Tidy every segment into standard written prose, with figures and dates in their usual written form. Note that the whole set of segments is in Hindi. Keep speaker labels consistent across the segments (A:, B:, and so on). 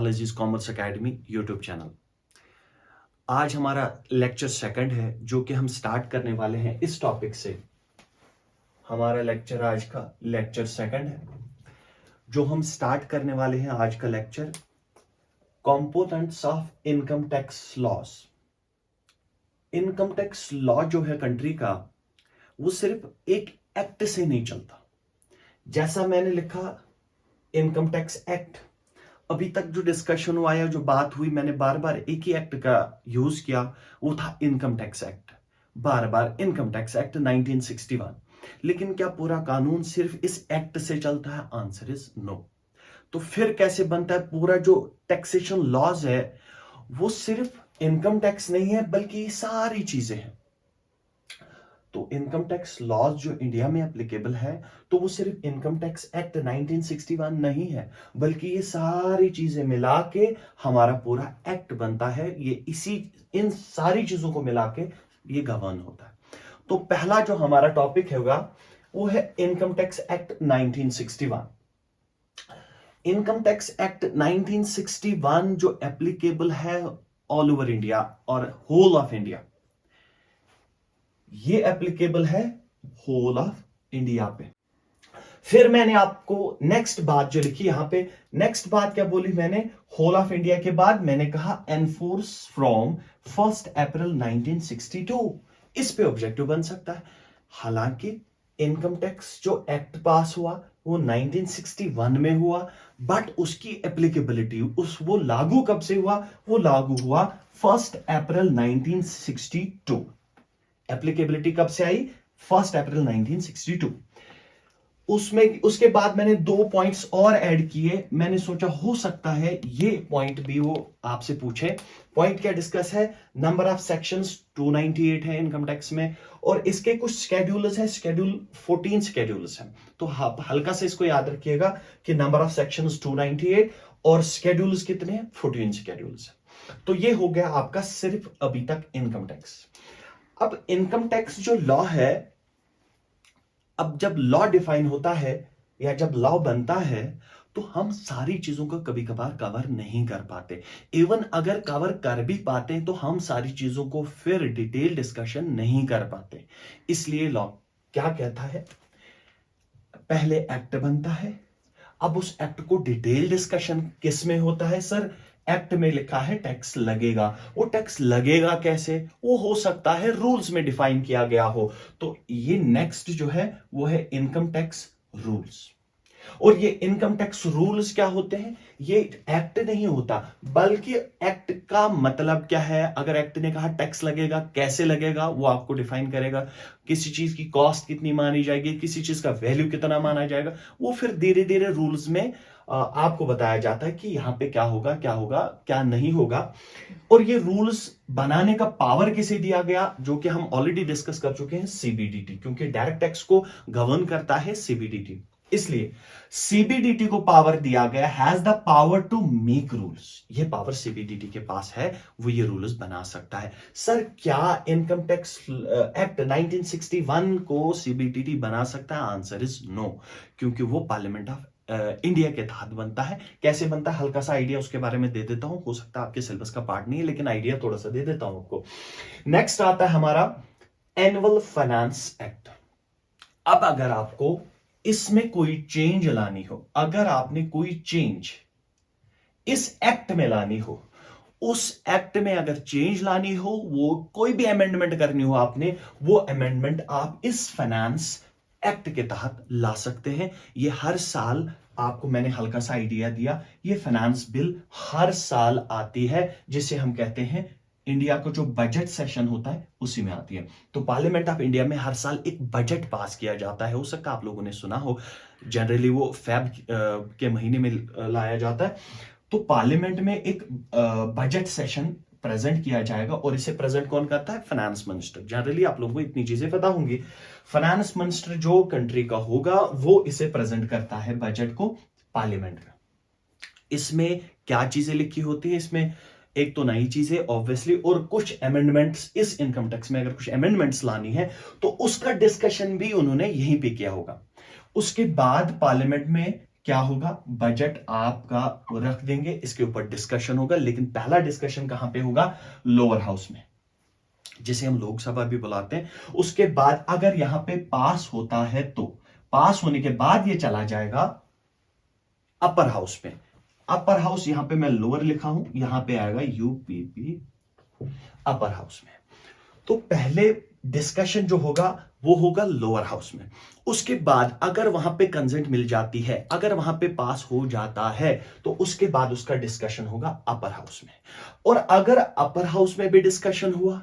A: आल अजीज कॉमर्स एकेडमी यूट्यूब चैनल। आज हमारा लेक्चर सेकंड है जो कि हम स्टार्ट करने वाले हैं इस टॉपिक से। हमारा लेक्चर आज का लेक्चर सेकंड है जो हम स्टार्ट करने वाले हैं आज का lecture components of income tax loss. Income tax law जो है कंट्री का, वो सिर्फ एक एक्ट से नहीं चलता। जैसा मैंने लिखा इनकम टैक्स एक्ट, अभी तक जो डिस्कशन हुआ या जो बात हुई, मैंने बार बार एक ही एक्ट का यूज किया, वो था इनकम टैक्स एक्ट। बार बार इनकम टैक्स एक्ट 1961। लेकिन क्या पूरा कानून सिर्फ इस एक्ट से चलता है? Answer is no. तो फिर कैसे बनता है? पूरा जो टैक्सेशन लॉज है वो सिर्फ इनकम टैक्स नहीं है बल्कि सारी चीजें हैं। तो इनकम टैक्स लॉज जो इंडिया में एप्लीकेबल है तो वो सिर्फ इनकम टैक्स एक्ट 1961 नहीं है, बल्कि ये सारी चीजें मिला के हमारा पूरा एक्ट बनता है। ये इन सारी चीजों को मिला के ये गवर्न होता है। तो पहला जो हमारा टॉपिक होगा वो है income tax act 1961। Income tax act 1961 जो एप्लीकेबल है ऑल ओवर इंडिया और होल ऑफ इंडिया, ये एप्लीकेबल है होल ऑफ इंडिया पे। फिर मैंने आपको नेक्स्ट बात जो लिखी यहां पे, नेक्स्ट बात क्या बोली मैंने? होल ऑफ इंडिया के बाद मैंने कहा एनफोर्स फ्रॉम 1 अप्रैल 1962। इस पे ऑब्जेक्टिव बन सकता है। हालांकि इनकम टैक्स जो एक्ट पास हुआ वो 1961 में हुआ, बट उसकी एप्लीकेबिलिटी वो लागू कब से हुआ? वो लागू हुआ 1 अप्रैल 1962। एप्लीकेबिलिटी कब से आई? 1 अप्रैल 1962। उसके बाद मैंने 2 पॉइंट्स और ऐड किए। मैंने सोचा हो सकता है ये पॉइंट भी वो आपसे पूछे। पॉइंट क्या डिस्कस है? नंबर ऑफ सेक्शंस 298 है इनकम टैक्स में, और इसके कुछ स्केड्यूल्स हैं, स्केड्यूल 14 स्केड्यूल्स हैं। तो हल्का से इसको याद रखिएगा कि नंबर ऑफ सेक्शंस 298 और स्केड्यूल्स कितने हैं? 14 स्केड्यूल्स हैं। तो ये हो गया आपका सिर्फ अभी तक इनकम टैक्स। अब इनकम टैक्स जो लॉ है, अब जब लॉ डिफाइन होता है या जब लॉ बनता है तो हम सारी चीजों को कभी कभार कवर नहीं कर पाते। इवन अगर कवर कर भी पाते हैं तो हम सारी चीजों को फिर डिटेल डिस्कशन नहीं कर पाते। इसलिए लॉ क्या कहता है? पहले एक्ट बनता है, अब उस एक्ट को डिटेल डिस्कशन किस में होता है? सर, एक्ट में लिखा है टैक्स लगेगा। वो टैक्स लगेगा कैसे? वो हो सकता है रूल्स में डिफाइन किया गया हो। तो ये नेक्स्ट जो है वो है इनकम टैक्स रूल्स। और ये इनकम टैक्स रूल्स क्या होते हैं? ये एक्ट नहीं होता, बल्कि एक्ट का मतलब क्या है? अगर एक्ट ने कहा टैक्स लगेगा, कैसे लगेगा वो आपको डिफाइन करेगा। किसी चीज की कॉस्ट कितनी मानी जाएगी, किसी चीज का वैल्यू कितना माना जाएगा, वो फिर धीरे धीरे रूल्स में आपको बताया जाता है कि यहां पे क्या होगा, क्या होगा, क्या नहीं होगा। और ये रूल्स बनाने का पावर किसे दिया गया? जो कि हम ऑलरेडी डिस्कस कर चुके हैं, सीबीडीटी, क्योंकि डायरेक्ट टैक्स को गवर्न करता है सीबीडीटी। इसलिए सीबीडीटी को पावर दिया गया, has the power to make rules. ये पावर सीबीडीटी के पास है, वो ये रूल्स बना सकता है। सर, क्या इनकम टैक्स एक्ट 1961 को सीबीडीटी बना सकता है? आंसर इज नो, क्योंकि वो पार्लियामेंट ऑफ इंडिया के तहत बनता है। कैसे बनता है हल्का सा आइडिया उसके बारे में दे देता हूं। हो सकता है आपके सिलेबस का पार्ट नहीं है, लेकिन आइडिया थोड़ा सा दे देता हूं आपको। नेक्स्ट आता है हमारा एनुअल फाइनेंस एक्ट। अब अगर आपको इसमें कोई चेंज लानी हो, अगर आपने कोई चेंज इस एक्ट में लानी हो, उस एक्ट में अगर चेंज लानी हो, वो कोई भी अमेंडमेंट करनी हो आपने, वो अमेंडमेंट आप इस फाइनेंस एक्ट के तहत ला सकते हैं। ये हर साल आपको मैंने हल्का सा आइडिया दिया, ये फाइनेंस बिल हर साल आती है, जिसे हम कहते हैं इंडिया को जो बजट सेशन होता है उसी में आती है। तो पार्लियामेंट ऑफ इंडिया में हर साल एक बजट पास किया जाता है। हो सकता है आप लोगों ने सुना हो, जनरली वो फेब के महीने में लाया जाता है। तो पार्लियामेंट में एक बजट सेशन प्रेजेंट किया जाएगा, और इसे प्रेजेंट कौन करता है? Finance minister. जनरली आप लोगों को इतनी चीजें पता होंगी। फाइनेंस मिनिस्टर जो कंट्री का होगा वो इसे प्रेजेंट करता है बजट को पार्लियामेंट में। इसमें क्या चीजें लिखी होती है? इसमें एक तो नई चीजें ऑब्वियसली, और कुछ अमेंडमेंट्स। इस इनकम टैक्स में अगर कुछ अमेंडमेंट्स लानी है तो उसका डिस्कशन भी उन्होंने यहीं पे किया होगा। उसके बाद पार्लियामेंट में क्या होगा, बजट आपका रख देंगे, इसके ऊपर डिस्कशन होगा, लेकिन पहला डिस्कशन कहां पे होगा, लोअर हाउस में, जिसे हम लोकसभा भी बुलाते हैं। उसके बाद अगर यहां पे पास होता है तो पास होने के बाद ये चला जाएगा अपर हाउस में। अपर हाउस यहां पे मैं लोअर लिखा हूं, यहां पे आएगा यूपीपी अपर हाउस में। तो पहले डिस्कशन जो होगा वो होगा लोअर हाउस में। उसके बाद अगर वहां पे कंसेंट मिल जाती है, अगर वहां पे पास हो जाता है, तो उसके बाद उसका डिस्कशन होगा अपर हाउस में। और अगर अपर हाउस में भी डिस्कशन हुआ,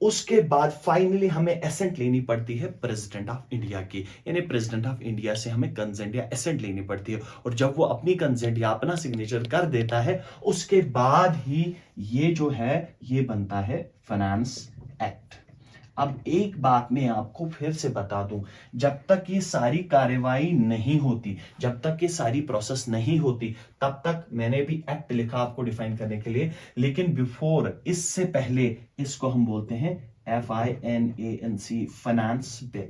A: उसके बाद फाइनली हमें एसेंट लेनी पड़ती है प्रेसिडेंट ऑफ इंडिया की, यानी प्रेसिडेंट ऑफ इंडिया से हमें कंसेंट या एसेंट लेनी पड़ती है। और जब वो अपनी कंसेंट या अपना सिग्नेचर कर देता है, उसके बाद ही ये जो है ये बनता है फाइनेंस एक्ट। अब एक बात मैं आपको फिर से बता दूं, जब तक ये सारी कार्यवाही नहीं होती, जब तक ये सारी प्रोसेस नहीं होती, तब तक मैंने भी एक्ट लिखा आपको डिफाइन करने के लिए, लेकिन बिफोर, इससे पहले इसको हम बोलते हैं FINANC, फाइनेंस बिल।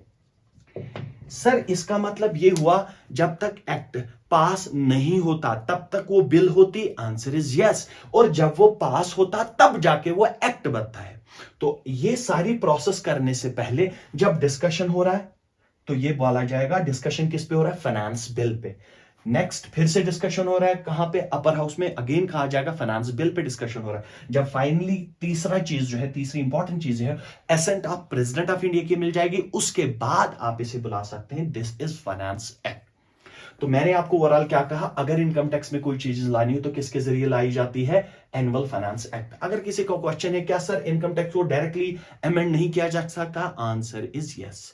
A: सर इसका मतलब ये हुआ जब तक एक्ट पास नहीं होता तब तक वो बिल होती, आंसर इज यस। और जब वो पास होता तब जाके वो एक्ट बनता है। तो ये सारी प्रोसेस करने से पहले जब डिस्कशन हो रहा है, तो ये बोला जाएगा डिस्कशन किस पे हो रहा है, फाइनेंस बिल पे। नेक्स्ट फिर से डिस्कशन हो रहा है कहां पे, अपर हाउस में, अगेन कहा जाएगा फाइनेंस बिल पे डिस्कशन हो रहा है। जब फाइनली तीसरा चीज जो है, तीसरी इंपॉर्टेंट चीज है, ascent of president of India की मिल जाएगी, उसके बाद आप इसे बुला सकते हैं दिस इज फाइनेंस एक्ट। तो मैंने आपको ओवरऑल क्या कहा, अगर इनकम टैक्स में कोई चीज लानी हो तो किसके जरिए लाई जाती है, एनुअल फाइनेंस एक्ट। अगर किसी का क्वेश्चन है क्या सर इनकम टैक्स को डायरेक्टली अमेंड नहीं किया जा सकता, आंसर इज यस,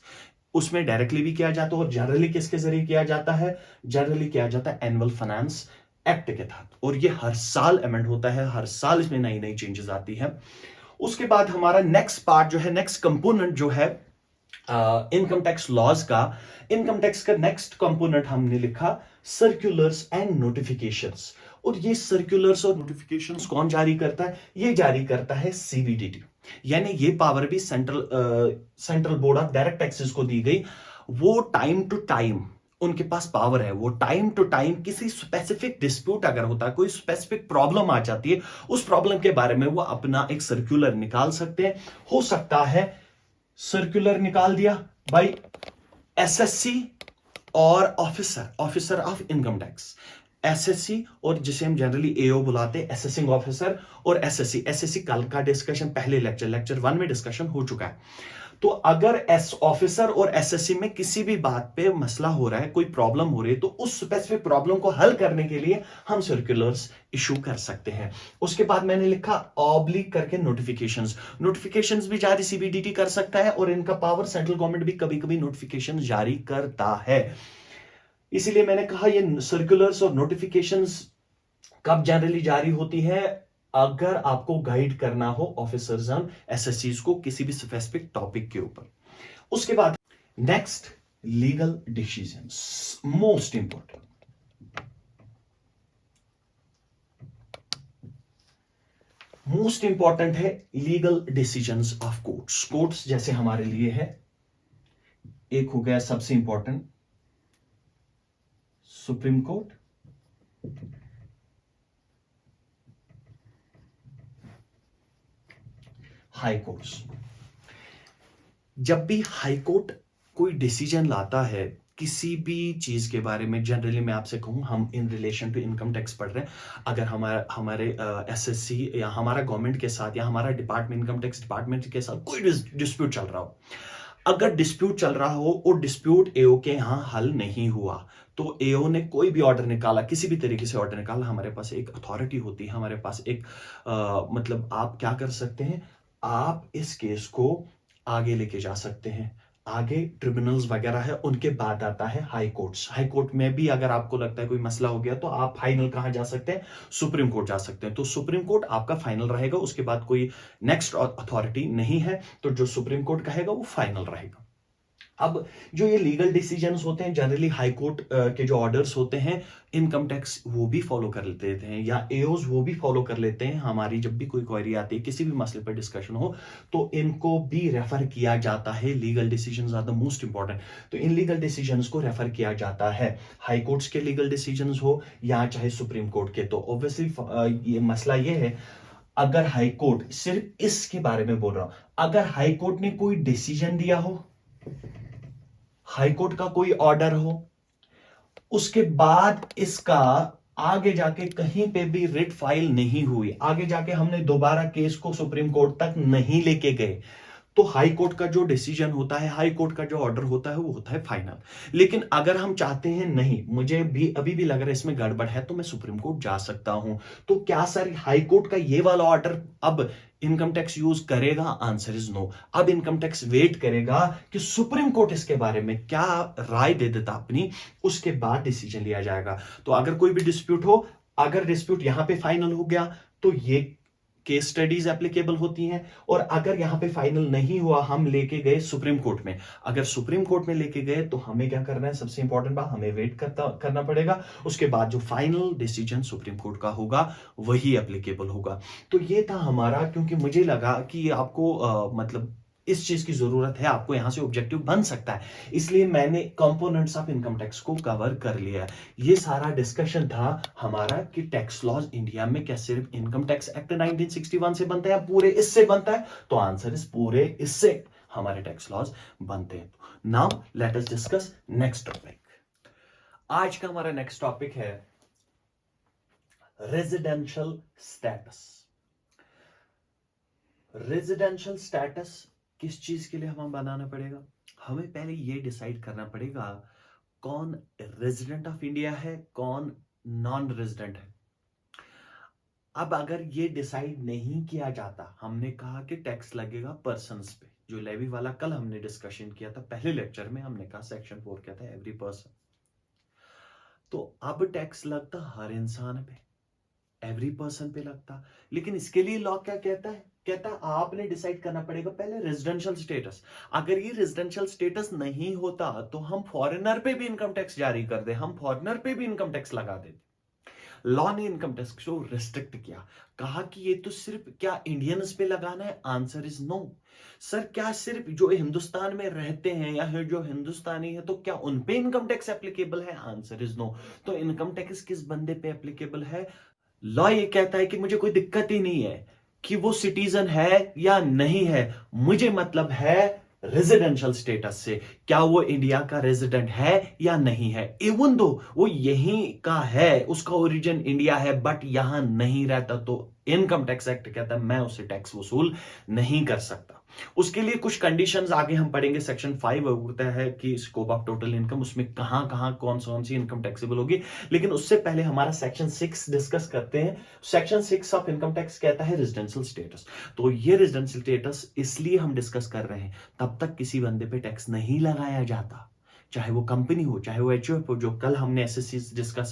A: उसमें डायरेक्टली भी किया जाता है। और जनरली किसके जरिए किया जाता है, जनरली किया जाता है एनुअल फाइनेंस एक्ट के तहत। और ये हर साल अमेंड होता है, हर साल इसमें नई नई चेंजेस आती है। उसके बाद हमारा नेक्स्ट पार्ट जो है, नेक्स्ट कंपोनेंट जो है इनकम टैक्स लॉज का, इनकम टैक्स का नेक्स्ट कंपोनेंट हमने लिखा सर्कुलर्स एंड नोटिफिकेशंस। और ये सर्कुलर्स और नोटिफिकेशंस कौन जारी करता है, ये जारी करता है CBDT। यानी ये पावर भी central board of direct taxes को दी गई। वो टाइम टू टाइम उनके पास पावर है, वो टाइम टू टाइम किसी स्पेसिफिक डिस्प्यूट अगर होता है, कोई स्पेसिफिक प्रॉब्लम आ जाती है, उस प्रॉब्लम के बारे में वो अपना एक सर्कुलर निकाल सकते हैं। हो सकता है सर्कुलर निकाल दिया भाई SSC और officer of income tax, SSC और जिसे हम जनरली AO बुलाते हैं, असेसिंग ऑफिसर, और SSC कल का डिस्कशन पहले लेक्चर 1 में डिस्कशन हो चुका है। तो अगर ऑफिसर और SSC में किसी भी बात पे मसला हो रहा है, कोई प्रॉब्लम हो रही है, तो उस स्पेसिफिक प्रॉब्लम को हल करने के लिए हम सर्कुलर्स इशू कर सकते हैं। उसके बाद मैंने लिखा ऑब्लिक करके नोटिफिकेशंस भी जारी CBDT कर सकता है, और इनका पावर सेंट्रल गवर्नमेंट भी कभी कभी नोटिफिकेशन जारी करता है। इसीलिए मैंने कहा ये सर्कुलर्स और नोटिफिकेशंस कब जनरली जारी होती है, अगर आपको गाइड करना हो ऑफिसर्स एंड SSCs को किसी भी स्पेसिफिक टॉपिक के ऊपर। उसके बाद next legal decisions, most important. Most important है लीगल डिसीजंस ऑफ कोर्ट्स जैसे हमारे लिए है। एक हो गया सबसे important supreme court, high courts. जब भी हाई कोर्ट कोई डिसीजन लाता है किसी भी चीज के बारे में, जनरली मैं आपसे कहूं हम in relation to income tax पढ़ रहे हैं, अगर हमारे SSC या हमारा गवर्नमेंट के साथ या हमारा डिपार्टमेंट इनकम टैक्स डिपार्टमेंट के साथ कोई डिस्प्यूट चल रहा हो, अगर डिस्प्यूट चल रहा हो और डिस्प्यूट AO के यहां हल नहीं हुआ, तो AO ने कोई भी ऑर्डर निकाला, किसी भी तरीके से ऑर्डर निकाला, हमारे पास एक अथॉरिटी होती है, हमारे पास एक मतलब आप क्या कर सकते हैं, आप इस केस को आगे लेके जा सकते हैं। आगे ट्रिब्यूनल्स वगैरह है, उनके बाद आता है हाई कोर्ट्स। हाई कोर्ट में भी अगर आपको लगता है कोई मसला हो गया, तो आप फाइनल कहां जा सकते हैं, सुप्रीम कोर्ट जा सकते हैं। तो सुप्रीम कोर्ट आपका फाइनल रहेगा, उसके बाद कोई नेक्स्ट अथॉरिटी नहीं है, तो जो सुप्रीम कोर्ट कहेगा वो फाइनल रहेगा। अब जो ये लीगल डिसीजंस होते हैं, जनरली हाई कोर्ट के जो ऑर्डर्स होते हैं, इनकम टैक्स वो भी फॉलो कर लेते हैं, या एओज वो भी फॉलो कर लेते हैं। हमारी जब भी कोई क्वेरी आती है, किसी भी मसले पर डिस्कशन हो, तो इनको भी रेफर किया जाता है। Legal decisions are the most important, तो इन लीगल डिसीजंस को रेफर किया जाता है, हाई कोर्ट्स के लीगल डिसीजंस हो या चाहे सुप्रीम कोर्ट के। तो ऑब्वियसली ये मसला ये है, अगर हाई कोर्ट, सिर्फ इसके बारे में बोल रहा हूं, अगर हाई कोर्ट ने कोई डिसीजन दिया हो, हाई कोर्ट का कोई ऑर्डर हो, उसके बाद इसका आगे जाके कहीं पे भी रिट फाइल नहीं हुई, आगे जाके हमने दोबारा केस को सुप्रीम कोर्ट तक नहीं लेके गए, तो हाई कोर्ट का जो डिसीजन होता है, हाई कोर्ट का जो ऑर्डर होता है, वो होता है फाइनल। लेकिन अगर हम चाहते हैं नहीं, मुझे भी अभी भी लग रहा है इसमें गड़बड़ है, तो मैं सुप्रीम कोर्ट जा सकता हूं। तो क्या सर हाई कोर्ट का ये वाला ऑर्डर अब इनकम टैक्स यूज करेगा? Answer is no. अब इनकम टैक्स वेट करेगा कि सुप्रीम कोर्ट इसके बारे में क्या राय दे देता अपनी, उसके बाद डिसीजन लिया जाएगा। तो अगर कोई भी डिस्प्यूट हो, अगर डिस्प्यूट यहां पे फाइनल हो गया, तो ये केस स्टडीज एप्लीकेबल होती हैं। और अगर यहां पे फाइनल नहीं हुआ, हम लेके गए सुप्रीम कोर्ट में, अगर सुप्रीम कोर्ट में लेके गए, तो हमें क्या करना है? सबसे इंपॉर्टेंट बात, हमें वेट करना पड़ेगा। उसके बाद जो फाइनल डिसीजन सुप्रीम कोर्ट का होगा, वही एप्लीकेबल होगा। तो ये था हमारा, क्योंकि मुझे लगा कि आपको मतलब इस चीज की जरूरत है, आपको यहां से ऑब्जेक्टिव बन सकता है, इसलिए मैंने कंपोनेंट्स ऑफ इनकम टैक्स को कवर कर लिया है। ये सारा डिस्कशन था हमारा कि टैक्स लॉज इंडिया में क्या सिर्फ इनकम टैक्स एक्ट 1961 से बनता है या पूरे इससे बनता है? तो आंसर इज पूरे इससे हमारे टैक्स लॉज बनते हैं। Now let us discuss next topic. आज का हमारा नेक्स्ट टॉपिक है रेजिडेंशियल स्टेटस। रेजिडेंशियल स्टेटस किस चीज के लिए हमें बनाना पड़ेगा? हमें पहले ये डिसाइड करना पड़ेगा कौन रेजिडेंट ऑफ इंडिया है, कौन नॉन रेजिडेंट है। अब अगर ये डिसाइड नहीं किया जाता, हमने कहा कि टैक्स लगेगा पर्सन्स पे, जो लेवी वाला कल हमने डिस्कशन किया था, पहले लेक्चर में हमने कहा सेक्शन 4 क्या था, एवरी पर्सन। तो अब टैक्स लगता हर इंसान पे, एवरी पर्सन पे लगता। लेकिन इसके लिए लॉ क्या कहता है? कहता है आपने डिसाइड करना पड़ेगा पहले रेजिडेंशियल स्टेटस। अगर ये रेजिडेंशियल स्टेटस नहीं होता, तो हम फॉरेनर पे भी इनकम टैक्स जारी कर दे, हम फॉरेनर पे भी इनकम टैक्स लगा देते। लॉ ने इनकम टैक्स को रिस्ट्रिक्ट किया, कहा कि ये तो सिर्फ क्या इंडियंस पे लगाना है? Answer is no. सर क्या सिर्फ जो हिंदुस्तान में रहते हैं या जो हिंदुस्तानी है, तो क्या उन पे इनकम टैक्स एप्लीकेबल है? Answer is no. तो इनकम टैक्स किस बंदे पे एप्लीकेबल है? लॉ ये कहता है कि मुझे कोई दिक्कत ही नहीं है कि वो सिटीजन है या नहीं है, मुझे मतलब है रेजिडेंशियल स्टेटस से, क्या वो इंडिया का रेजिडेंट है या नहीं है। इवन दो वो यहीं का है, उसका ओरिजिन इंडिया है, बट यहां नहीं रहता, तो इनकम टैक्स एक्ट कहता है मैं उससे टैक्स वसूल नहीं कर सकता। उसके लिए कुछ कंडीशंस आगे हम पढ़ेंगे, सेक्शन 5 होता है कि स्कोप ऑफ टोटल इनकम, उसमें कहां कहां कौन सी इनकम टैक्सेबल होगी। लेकिन उससे पहले हमारा सेक्शन 6 डिस्कस करते हैं। सेक्शन 6 ऑफ इनकम टैक्स कहता है रेजिडेंशियल स्टेटस। तो ये रेजिडेंशियल स्टेटस इसलिए हम डिस्कस कर रहे हैं, तब तक किसी बंदे पे टैक्स नहीं लगाया जाता, चाहे वो कंपनी हो, चाहे वो एचयूएफ हो, जो कल हमने एसएससी डिस्कस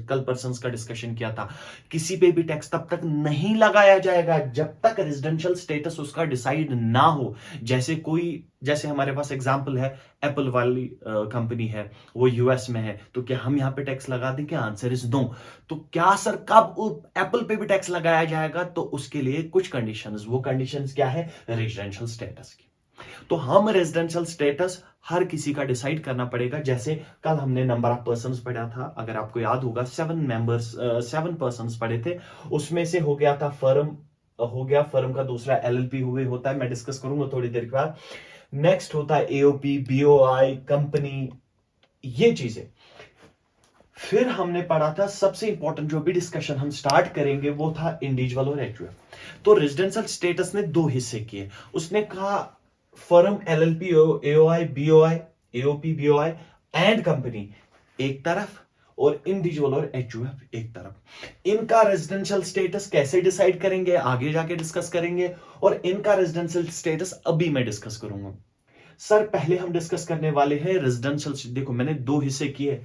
A: कल पर्संस का डिस्कशन किया था, किसी पे भी टैक्स तब तक नहीं लगाया जाएगा जब तक रेजिडेंशियल स्टेटस उसका डिसाइड ना हो। जैसे हमारे पास एग्जांपल है, एप्पल वाली कंपनी है, वो यूएस में है, तो क्या हम यहां पे टैक्स लगा दें? क्या आंसर इज नो। तो क्या सर कब एप्पल पे भी टैक्स लगाया जाएगा? तो उसके लिए कुछ कंडीशंस, वो कंडीशंस क्या है? रेजिडेंशियल स्टेटस की। तो हम रेजिडेंशियल स्टेटस हर किसी का डिसाइड करना पड़ेगा। जैसे कल हमने नंबर ऑफ पर्सन्स पढ़ा था, अगर आपको याद होगा 7 पर्सन्स पढ़े थे, उसमें से हो गया था फर्म, हो गया फर्म का दूसरा एलएलपी हुए होता है, मैं डिस्कस करूंगा थोड़ी देर के बाद। नेक्स्ट होता है एओपी, बीओआई, कंपनी, ये चीजें। फिर हमने पढ़ा था सबसे इंपॉर्टेंट, जो भी डिस्कशन हम स्टार्ट करेंगे वो था इंडिविजुअल और एचयूएफ। तो रेजिडेंशियल स्टेटस ने 2 हिस्से किए। उसने कहा firm, LLP, AOI, BOI, AOP, BOI and company एक तरफ, और इंडिविजुअल और एचयूएफ एक तरफ। इनका रेजिडेंशियल स्टेटस कैसे डिसाइड करेंगे आगे जाके डिस्कस करेंगे, और इनका रेजिडेंशियल स्टेटस अभी मैं डिस्कस करूंगा। सर पहले हम डिस्कस करने वाले हैं रेजिडेंशियल। देखो मैंने 2 हिस्से किए,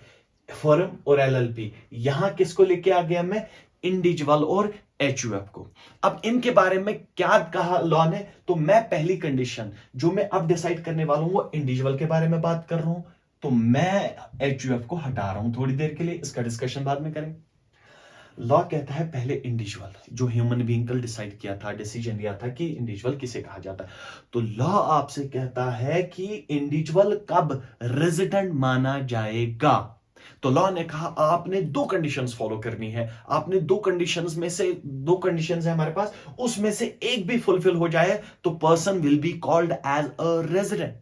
A: फर्म और एलएलपी। यहां किसको लेके आ गया मैं? इंडिविजुअल और HUF को। अब इनके बारे में क्या कहा लॉ ने, तो मैं पहली कंडीशन जो मैं अब डिसाइड करने वाला हूं वो इंडिविजुअल के बारे में बात कर रहा हूं, तो मैं HUF को हटा रहा हूं थोड़ी देर के लिए, इसका डिस्कशन बाद में करें। लॉ कहता है पहले इंडिविजुअल, जो ह्यूमन बीइंग कल डिसाइड किया था, डिसीजन लिया था कि इंडिविजुअल किसे कहा जाता है, तो लॉ आपसे कहता है कि इंडिविजुअल कब रेजिडेंट माना जाएगा। तो लॉ ने कहा आपने दो कंडीशंस फॉलो करनी है, आपने दो कंडीशंस में से, दो कंडीशंस है हमारे पास, उसमें से एक भी फुलफिल हो जाए तो person will be called as a resident.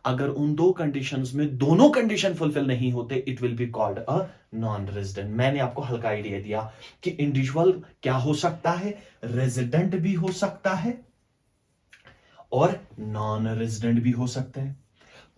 A: अगर उन दो कंडीशंस में दोनों कंडीशन फुलफिल नहीं होते, it will be called a non resident. मैंने आपको हल्का आइडिया दिया कि इंडिविजुअल क्या हो सकता है, रेजिडेंट भी हो सकता है और नॉन रेजिडेंट भी हो सकते हैं।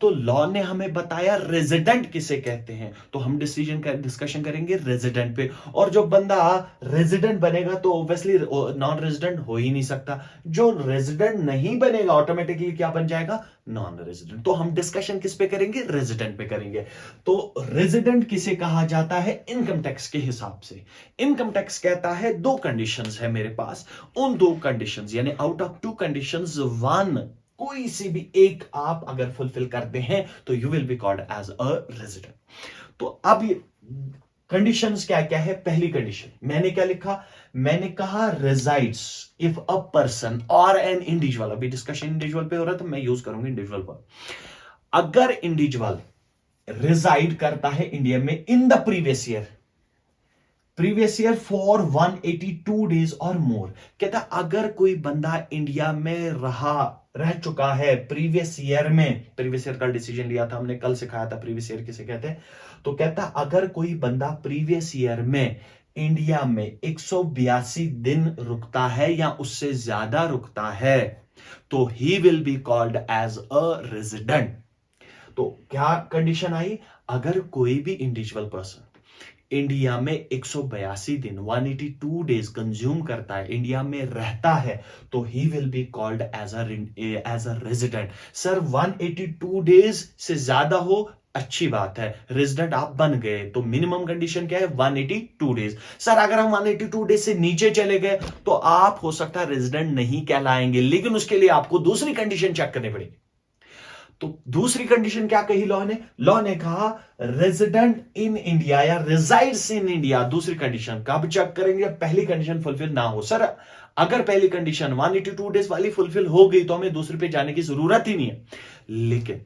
A: तो लॉ ने हमें बताया रेजिडेंट किसे कहते हैं, तो हम डिस्कशन करेंगे रेजिडेंट पे। और जो बंदा रेजिडेंट बनेगा तो ऑब्वियसली नॉन रेजिडेंट हो ही नहीं सकता, जो रेजिडेंट नहीं बनेगा ऑटोमेटिकली क्या बन जाएगा, नॉन रेजिडेंट। तो हम डिस्कशन किस पे करेंगे, रेजिडेंट पे करेंगे। तो रेजिडेंट किसे कहा जाता है, इनकम टैक्स के हिसाब से। इनकम टैक्स कहता है दो कंडीशंस है मेरे पास, उन दो कंडीशंस यानी out of to conditions one कोई सी भी एक आप अगर फुलफिल करते हैं तो you will be called as a resident. तो अब ये कंडीशंस क्या क्या है। पहली कंडीशन मैंने क्या लिखा, मैंने कहा रेजाइड्स इफ अ पर्सन और एन इंडिविजुअल, अभी डिस्कशन इंडिविजुअल पे हो रहा है तो मैं यूज करूंगा इंडिविजुअल पर। अगर इंडिविजुअल रिजाइड करता है इंडिया में in the previous year for 182 days और मोर, कहता अगर कोई बंदा इंडिया में रह चुका है प्रीवियस ईयर में, प्रीवियस ईयर का डिसीजन लिया था हमने, कल सिखाया था प्रीवियस ईयर किसे कहते हैं, तो कहता अगर कोई बंदा प्रीवियस ईयर में इंडिया में 182 दिन रुकता है या उससे ज्यादा रुकता है तो he will be called as a resident. तो क्या कंडीशन आई, अगर कोई भी इंडिविजुअल पर्सन इंडिया में 182 दिन 182 डेज कंज्यूम करता है, इंडिया में रहता है, तो he will be called as a resident. Sir 182 days से ज्यादा हो अच्छी बात है, रेजिडेंट आप बन गए, तो मिनिमम कंडीशन क्या है 182 डेज। सर अगर हम 182 डेज से नीचे चले गए तो आप हो सकता है रेजिडेंट नहीं कहलाएंगे, लेकिन उसके लिए आपको दूसरी कंडीशन चेक करनी पड़ेगी। तो दूसरी कंडीशन क्या कही लॉ ने कहा रेजिडेंट इन इंडिया या रेजाइड्स इन इंडिया। दूसरी कंडीशन कब चेक करेंगे, पहली कंडीशन फुलफिल ना हो। सर अगर पहली कंडीशन 182 डेज वाली फुलफिल हो गई तो हमें दूसरी पे जाने की जरूरत ही नहीं है, लेकिन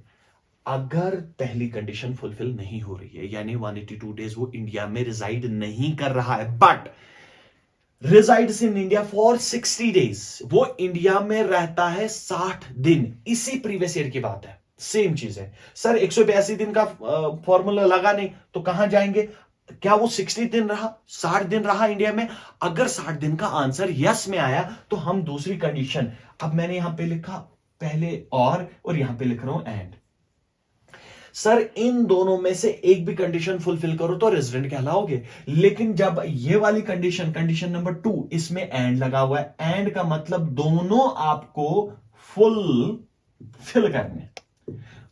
A: अगर पहली कंडीशन फुलफिल नहीं हो रही है यानी 182 डेज वो इंडिया में रिजाइड नहीं कर रहा है, but resides in India for 60 days, वो इंडिया में रहता है 60 दिन, इसी प्रीवियस ईयर की बात है, सेम चीज है। सर 182 दिन का फॉर्मूला लगा नहीं तो कहां जाएंगे, क्या वो 60 दिन रहा, 60 दिन रहा इंडिया में। अगर 60 दिन का आंसर यस में आया तो हम दूसरी कंडीशन, अब मैंने यहां पे लिखा पहले और यहां पे लिख रहा हूं एंड। सर इन दोनों में से एक भी कंडीशन फुलफिल करो तो रेजिडेंट कहलाओगे, लेकिन जब ये वाली कंडीशन नंबर 2 इसमें एंड लगा हुआ है, एंड का मतलब दोनों आपको फुलफिल करने।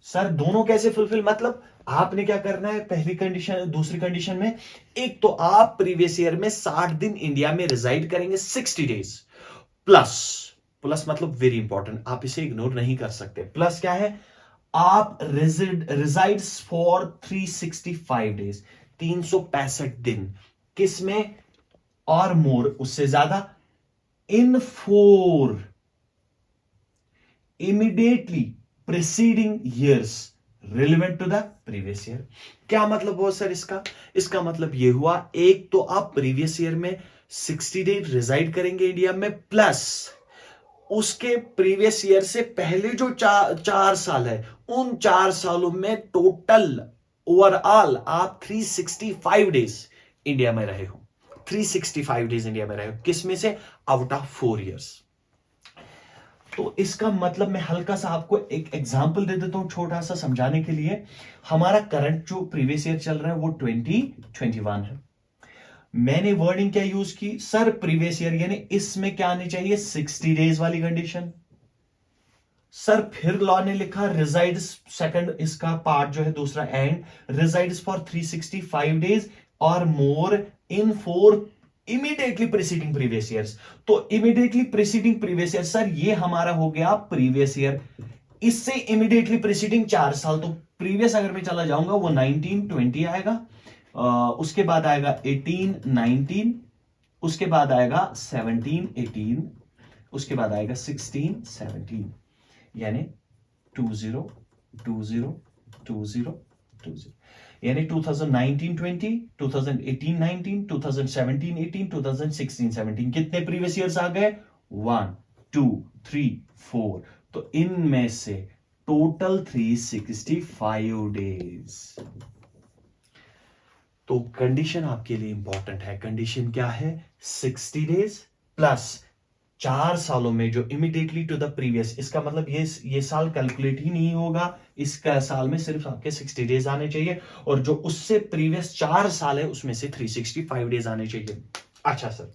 A: सर दोनों कैसे फुलफिल, मतलब आपने क्या करना है, पहली कंडीशन दूसरी कंडीशन में, एक तो आप प्रीवियस ईयर में 60 दिन इंडिया में रिजाइड करेंगे 60 डेज, प्लस मतलब वेरी इंपॉर्टेंट, आप इसे इग्नोर नहीं कर सकते, प्लस क्या है, आप रिजाइड्स फॉर 365 डेज 365 दिन, किसमें, और मोर उससे ज्यादा, in 4 immediately preceding years relevant to the previous year. क्या मतलब हुआ सर इसका मतलब यह हुआ, एक तो आप प्रीवियस ईयर में 60 डेज रिजाइड करेंगे इंडिया में, प्लस उसके प्रीवियस ईयर से पहले जो 4 साल है उन 4 सालों में टोटल ओवरऑल आप 365 डेज इंडिया में रहे हो, 365 डेज इंडिया में रहे हो, किसमें से, आउट ऑफ 4 इयर्स। तो इसका मतलब मैं हल्का सा आपको एक एग्जांपल दे देता हूं छोटा सा समझाने के लिए। हमारा करंट जो प्रीवियस ईयर चल रहा है वो 2021 है, मैंने वर्डिंग क्या यूज की, सर प्रीवियस ईयर यानी इसमें क्या आनी चाहिए 60 डेज वाली कंडीशन। सर फिर लॉ ने लिखा रिजाइड्स, सेकंड इसका पार्ट जो है दूसरा एंड, रिजाइड्स फॉर 365 डेज और मोर इन 4 इमीडिएटली प्रीसीडिंग प्रीवियस ईयर्स। तो immediately preceding previous year, sir ये हमारा हो गया प्रीवियस ईयर। इससे इमीडिएटली प्रीसीडिंग 4 साल, तो प्रीवियस अगर मैं चला जाऊंगा वो 1920 आएगा, उसके बाद आएगा 1819, उसके बाद आएगा 1718, उसके बाद आएगा 1617, यानी 20 20 20 20, यानी 2019-20, 2018-19, 2017-18, 2016-17 कितने प्रीवियस ईयर्स आ गए? 1 2 3 4। तो इनमें से टोटल 365 डेज। तो कंडीशन आपके लिए इंपॉर्टेंट है। कंडीशन क्या है? 60 डेज प्लस 4 सालों में जो इमीडिएटली टू द प्रीवियस, इसका मतलब ये साल कैलकुलेट ही नहीं होगा, इसका साल में सिर्फ आपके 60 डेज आने चाहिए, और जो उससे प्रीवियस 4 साल है उसमें से 365 डेज आने चाहिए। अच्छा सर,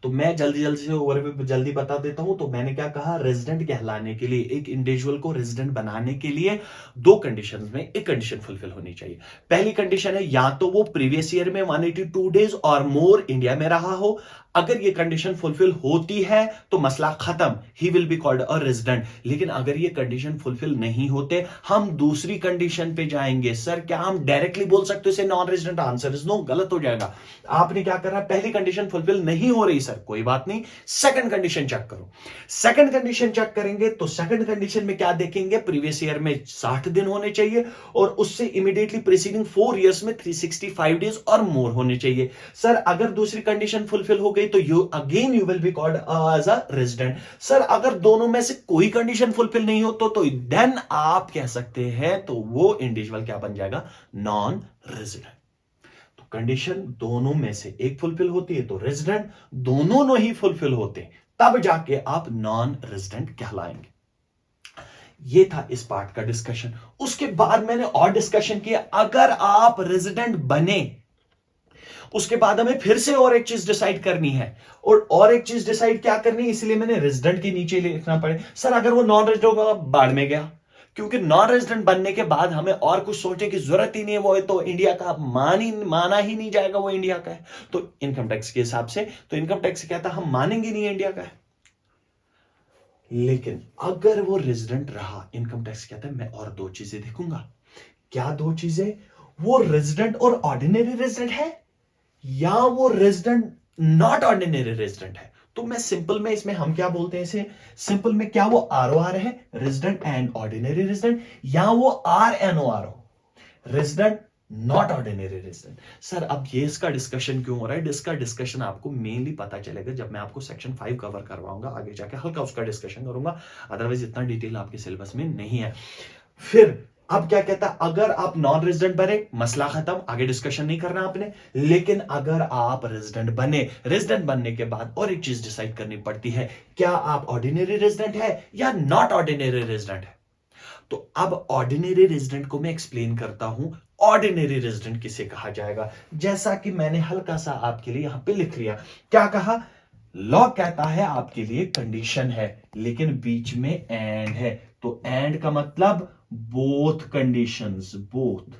A: तो मैं जल्दी जल्दी से ओवरव्यू जल्दी बता देता हूं। तो मैंने क्या कहा, रेजिडेंट कहलाने के लिए, एक इंडिविजुअल को रेजिडेंट बनाने के लिए 2 कंडीशन में एक कंडीशन फुलफिल होनी चाहिए। पहली कंडीशन है या तो वो प्रीवियस ईयर में 182 डेज और मोर इंडिया में रहा हो। अगर ये कंडीशन फुलफिल होती है तो मसला खत्म, ही will be called a resident. लेकिन अगर ये कंडीशन फुलफिल नहीं होते, हम दूसरी कंडीशन पे जाएंगे। सर क्या हम डायरेक्टली बोल सकते हो इसे non resident? Answer is no, गलत हो जाएगा। आपने क्या करना, पहली कंडीशन फुलफिल नहीं हो रही सर, कोई बात नहीं, सेकंड कंडीशन चेक करो। सेकंड कंडीशन चेक करेंगे तो सेकंड कंडीशन में क्या देखेंगे, प्रीवियस ईयर में 60 दिन होने चाहिए और उससे इमीडिएटली प्रीसीडिंग 4 इयर्स में 365 डेज और मोर होने चाहिए। सर अगर दूसरी कंडीशन फुलफिल हो गई तो you will be called as a resident. Sir अगर दोनों में से कोई कंडीशन फुलफिल नहीं हो तो देन आप कह सकते हैं तो वो इंडिविजुअल क्या बन जाएगा, नॉन रेजिडेंट। कंडीशन दोनों में से एक फुलफिल होती है तो रेजिडेंट, दोनों नहीं फुलफिल होते तब जाके आप नॉन रेजिडेंट कहलाएंगे। ये था इस पार्ट का डिस्कशन। उसके बाद मैंने और डिस्कशन किया, अगर आप रेजिडेंट बने उसके बाद हमें फिर से और एक चीज डिसाइड करनी है, और एक चीज डिसाइड क्या करनी है, इसलिए मैंने रेजिडेंट के नीचे लिखना पड़े। सर अगर वो नॉन रेजिडेंट होगा बाढ़ में गया, क्योंकि नॉन रेजिडेंट बनने के बाद हमें और कुछ सोचने की जरूरत ही नहीं है, वो तो इंडिया का माना ही नहीं जाएगा वो इंडिया का है। तो इनकम टैक्स के हिसाब से तो इनकम टैक्स कहता है हम मानेंगे नहीं इंडिया का है। लेकिन अगर वो रेजिडेंट रहा, इनकम टैक्स कहता है मैं और 2 चीजें देखूंगा। क्या 2 चीजें? वो रेजिडेंट और ऑर्डिनरी रेजिडेंट है या वो रेजिडेंट नॉट ऑर्डिनरी रेजिडेंट है। तो मैं सिंपल में इसमें हम क्या बोलते हैं इसे, सिंपल में क्या वो आरओआर है, रेजिडेंट एंड ऑर्डिनरी रेजिडेंट, या वो आरएनओआर हो, resident not ordinary resident. Sir अब ये इसका डिस्कशन क्यों हो रहा है? इसका डिस्कशन आपको मेनली पता चलेगा जब मैं आपको सेक्शन 5 कवर करवाऊंगा, आगे जाके हल्का उसका डिस्कशन करूंगा, अदरवाइज इतना डिटेल आपके सिलेबस में नहीं है। फिर अब क्या कहता है, अगर आप नॉन रेजिडेंट बने मसला खत्म, आगे डिस्कशन नहीं करना आपने। लेकिन अगर आप रेजिडेंट बने, रेजिडेंट बनने के बाद और एक चीज डिसाइड करनी पड़ती है, क्या आप ऑर्डिनरी रेजिडेंट है या नॉट ऑर्डिनरी रेजिडेंट है। तो अब ऑर्डिनरी रेजिडेंट को मैं एक्सप्लेन करता हूं, ऑर्डिनरी रेजिडेंट किसे कहा जाएगा। जैसा कि मैंने हल्का सा आपके लिए यहां पे लिख लिया, क्या कहा, लॉ कहता है आपके लिए कंडीशन है लेकिन बीच में एंड है, तो एंड का मतलब both conditions, both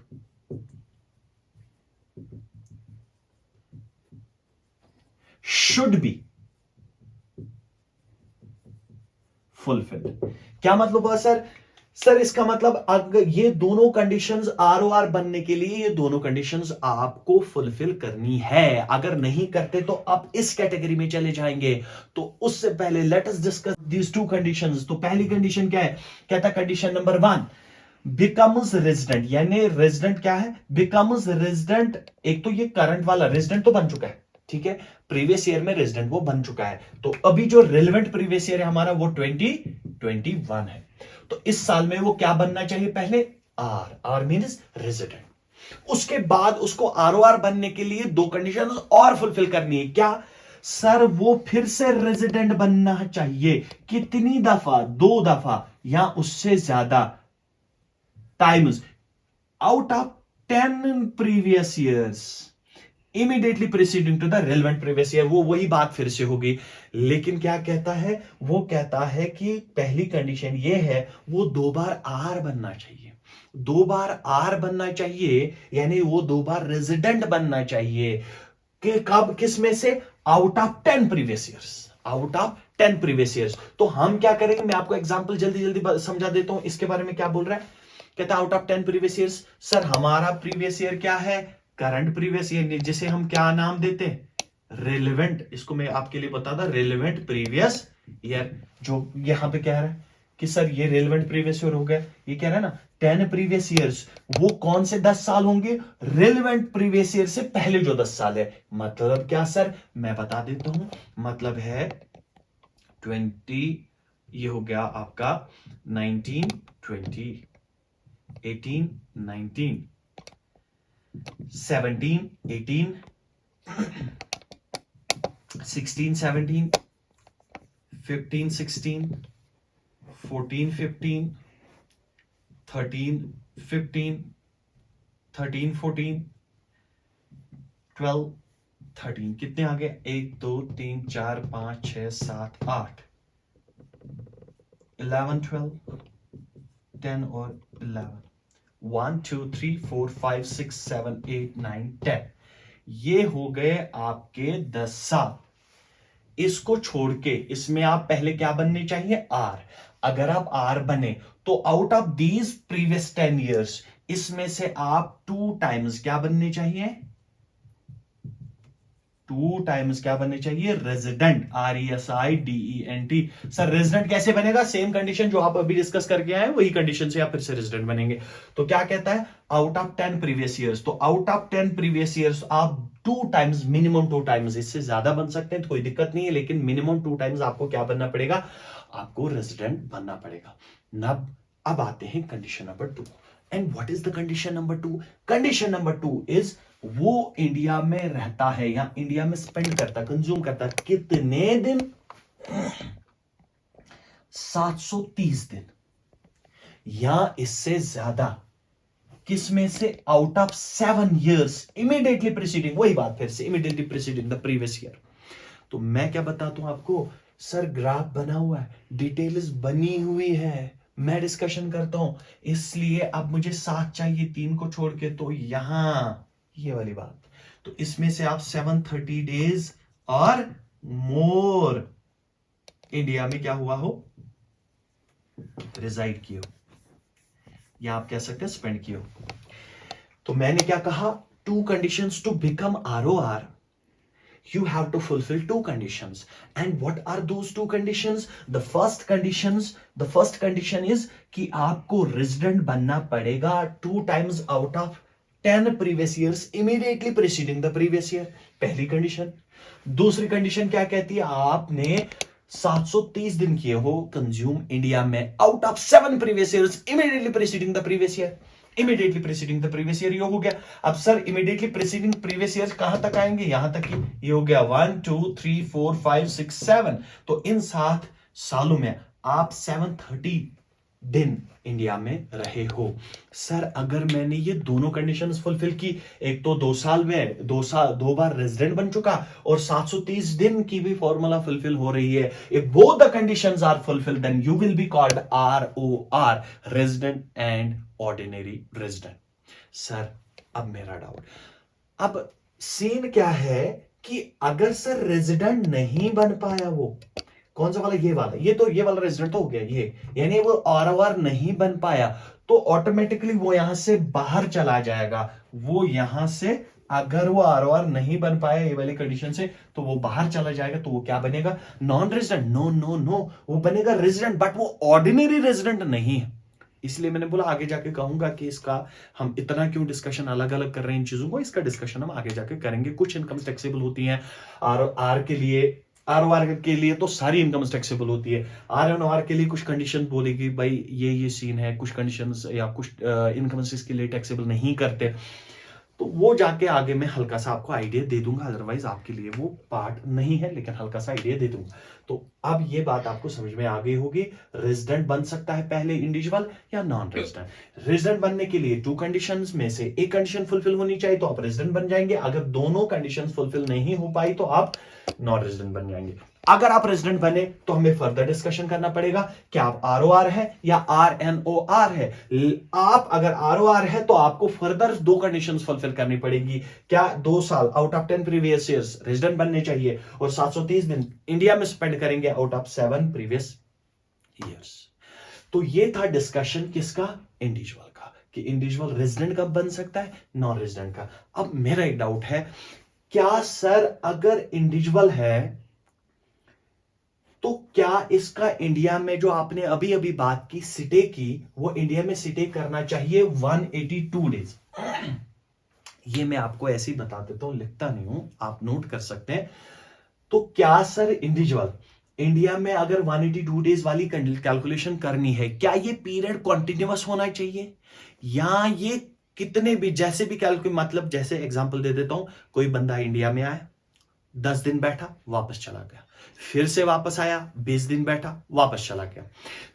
A: should be fulfilled. क्या मतलब हुआ सर? सर इसका मतलब अगर ये दोनों कंडीशंस आरओआर बनने के लिए ये दोनों कंडीशंस आपको फुलफिल करनी है। अगर नहीं करते तो आप इस कैटेगरी में चले जाएंगे। तो उससे पहले let us discuss these 2 conditions. तो पहली कंडीशन क्या है? कहता कंडीशन नंबर 1 बिकम्स रेजिडेंट, यानी रेजिडेंट क्या है, बिकम्स रेजिडेंट। एक तो ये करंट वाला रेजिडेंट तो बन चुका है, ठीक है, प्रीवियस ईयर में रेजिडेंट वो बन चुका है, तो अभी जो रिलेवेंट प्रीवियस ईयर है हमारा वो 2021 है। तो इस साल में वो क्या बनना चाहिए, पहले आर मीन्स रेजिडेंट। उसके बाद उसको आरओआर बनने के लिए 2 कंडीशन और फुलफिल करनी है। क्या सर? वो फिर से रेजिडेंट बनना चाहिए। कितनी दफा? 2 दफा या उससे ज्यादा times out of 10 previous years immediately preceding to the relevant previous year. वो वही बात फिर से होगी। लेकिन क्या कहता है, वो कहता है कि पहली कंडीशन ये है वो 2 बार आर बनना चाहिए, 2 बार आर बनना चाहिए, यानी वो 2 बार रेजिडेंट बनना चाहिए। कि कब, किस में से, out of 10 previous years, out of 10 previous years. तो हम क्या करेंगे, मैं आपको एग्जांपल जल्दी जल्दी समझा देता हूं इसके बारे में क्या बोल रहा है। कहता है out of 10 previous years. Sir हमारा प्रीवियस ईयर क्या है, करंट प्रीवियस ईयर, जिसे हम क्या नाम देते हैं, रेलेवेंट। इसको मैं आपके लिए बता दूं, रेलेवेंट प्रीवियस ईयर। जो यहां पे कह रहा है कि सर ये रेलेवेंट प्रीवियस ईयर हो गया, ये कह रहा है ना 10 प्रीवियस ईयर्स, वो कौन से 10 साल होंगे, रेलेवेंट प्रीवियस ईयर से पहले जो 10 साल है। मतलब क्या सर, मैं बता देता हूं, मतलब है 20, ये हो गया आपका 19, 20, 18, 19, 17, 18, 16, 17, 15, 16, 14, 15, 13, 15, 13, 14, 12, 13। कितने आ गए, 1 2 3 4 5 6 7 8, 11, 12, 10 और 11, 1 2 3 4 5 6 7 8 9 10। ये हो गए आपके 10 साल। इसको छोड़ के इसमें आप पहले क्या बनने चाहिए, आर। अगर आप आर बने तो out of these previous 10 years, इसमें से आप 2 टाइम्स क्या बनने चाहिए, 2 टाइम्स क्या बनने चाहिए, रेजिडेंट, RESIDENT। सर रेजिडेंट कैसे बनेगा, सेम कंडीशन जो आप अभी डिस्कस करके आए वही कंडीशन से आप फिर से रेजिडेंट बनेंगे। तो क्या कहता है, आउट ऑफ 10 प्रीवियस ईयर्स, तो आउट ऑफ 10 प्रीवियस ईयर्स आप 2 टाइम्स, मिनिमम 2 टाइम्स, इससे ज्यादा बन सकते हैं तो कोई दिक्कत नहीं है, लेकिन मिनिमम 2 टाइम्स आपको क्या बनना पड़ेगा, आपको रेजिडेंट बनना पड़ेगा। अब आते हैं condition number 2। And what is the condition number 2? Condition number 2 is वो इंडिया में रहता है या इंडिया में स्पेंड करता, कंज्यूम करता कितने दिन, 730 दिन या इससे ज्यादा। किसमें से, out of 7 years immediately preceding, वही बात फिर से, immediately preceding the previous year. तो मैं क्या बताता हूं आपको, सर ग्राफ बना हुआ है, डिटेल्स बनी हुई है, मैं डिस्कशन करता हूं, इसलिए अब मुझे 7 चाहिए 3 को छोड़ के, तो यहां ये वाली बात। तो इसमें से आप 730 डेज और मोर इंडिया में क्या हुआ हो, रिजाइड किए हो, या आप कह सकते हैं स्पेंड किए हो। तो मैंने क्या कहा, 2 conditions to become ROR, you have to fulfill 2 conditions. And what are those 2 conditions? The first condition is कि आपको resident बनना पड़ेगा 2 times out of 10 previous years immediately preceding the previous year, पहली कंडीशन। दूसरी कंडीशन क्या कहती है, आपने 730 दिन किए हो कंज्यूम इंडिया में out of 7 previous years immediately preceding the previous year, immediately preceding the previous year. ये हो गया। अब sir immediately preceding previous year कहां तक आएंगे, यहां तक ही। ये हो गया 1 2 3 4 5 6 7। तो इन 7 सालों में आप 730 दिन इंडिया में रहे हो। सर अगर मैंने ये दोनों कंडीशंस फुलफिल की, एक तो 2 साल में 2 बार रेजिडेंट बन चुका और 730 दिन की भी फॉर्मूला फुलफिल हो रही है, if both the conditions are fulfil then you will be called ROR, resident and ordinary resident. Sir अब मेरा डाउट, अब सीन क्या है कि अगर सर रेजिडेंट नहीं बन पाया, वो कौन सा वाला, ये वाला, ये वाला रेजिडेंट हो गया, ये यानी वो ROR नहीं बन पाया, तो ऑटोमेटिकली वो यहां से बाहर चला जाएगा। वो यहां से अगर वो ROR नहीं बन पाया ये वाली कंडीशन से, तो वो बाहर चला जाएगा। तो वो क्या बनेगा, non resident. No no no, वो बनेगा रेजिडेंट, बट वो ऑर्डिनरी रेजिडेंट नहीं है। इसलिए मैंने बोला आगे जाके कहूंगा कि इसका हम इतना क्यों डिस्कशन अलग अलग कर रहे हैं इन चीजों को, इसका डिस्कशन हम आगे जाके करेंगे। कुछ इनकम टैक्सेबल होती हैं, ROR के लिए, ROR के लिए तो सारी इनकम टैक्सेबल होती है। RNOR के लिए कुछ कंडीशन बोलेगी भाई ये सीन है, कुछ कंडीशंस या कुछ इनकम के लिए टैक्सेबल नहीं करते, तो वो जाके आगे मैं हल्का सा आपको आइडिया दे दूंगा। अदरवाइज आपके लिए वो पार्ट नहीं है, लेकिन हल्का सा आइडिया दे दूंगा। तो अब ये बात आपको समझ में आ गई होगी, रेजिडेंट बन सकता है पहले इंडिविजुअल या नॉन रेजिडेंट। रेजिडेंट बनने के लिए 2 कंडीशंस में से एक कंडीशन फुलफिल होनी चाहिए तो आप रेजिडेंट बन जाएंगे। अगर दोनों कंडीशंस फुलफिल नहीं हो पाई तो आप नॉन रेजिडेंट बन जाएंगे। अगर आप रेजिडेंट बने तो हमें फर्दर डिस्कशन करना पड़ेगा कि आप ROR है या RNOR है। आप अगर ROR है तो आपको फर्दर 2 कंडीशंस फुलफिल करनी पड़ेगी। क्या 2 साल out of 10 previous years resident बनने चाहिए और 730 दिन इंडिया में स्पेंड करेंगे आउट ऑफ 7 प्रीवियस ईयर्स। तो ये था डिस्कशन किसका, इंडिविजुअल का, कि इंडिविजुअल रेजिडेंट कब बन सकता है, नॉन रेजिडेंट का। अब मेरा एक डाउट है, क्या सर अगर इंडिविजुअल है तो क्या इसका इंडिया में जो आपने अभी अभी बात की सिटे की, वो इंडिया में सिटे करना चाहिए 182 डेज? ये मैं आपको ऐसे ही बता देता हूं, लिखता नहीं हूं, आप नोट कर सकते हैं। तो क्या सर इंडिविजुअल इंडिया में अगर 182 डेज वाली कैलकुलेशन करनी है, क्या ये पीरियड कॉन्टिन्यूअस होना चाहिए, या ये कितने भी जैसे भी कैलकुलेट, मतलब जैसे एग्जांपल दे देता हूं, कोई बंदा इंडिया में आया, 10 दिन बैठा, वापस चला गया, फिर से वापस आया, 20 दिन बैठा, वापस चला गया,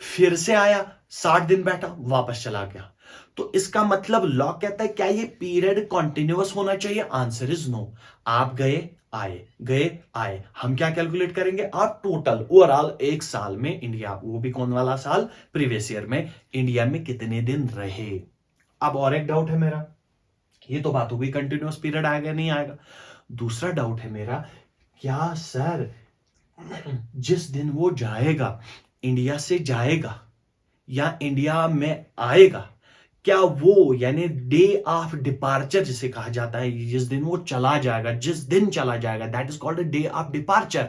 A: फिर से आया, 60 दिन बैठा, वापस चला गया। तो इसका मतलब लॉ कहता है क्या ये पीरियड कॉन्टिन्यूअस होना चाहिए? Answer is no. आप गए आए, हम क्या कैलकुलेट करेंगे? आप टोटल ओवरऑल एक साल में इंडिया, वो भी कौन वाला साल, प्रीवियस ईयर में, इंडिया में कितने दिन रहे। अब और एक डाउट है मेरा, ये तो बात हो गई कंटिन्यूअस पीरियड आएगा नहीं आएगा। दूसरा डाउट है मेरा, क्या सर जिस दिन वो जाएगा, इंडिया से जाएगा या इंडिया में आएगा, क्या वो यानी डे ऑफ डिपार्चर जिसे कहा जाता है, जिस दिन वो चला जाएगा, जिस दिन चला जाएगा, that is called day of departure,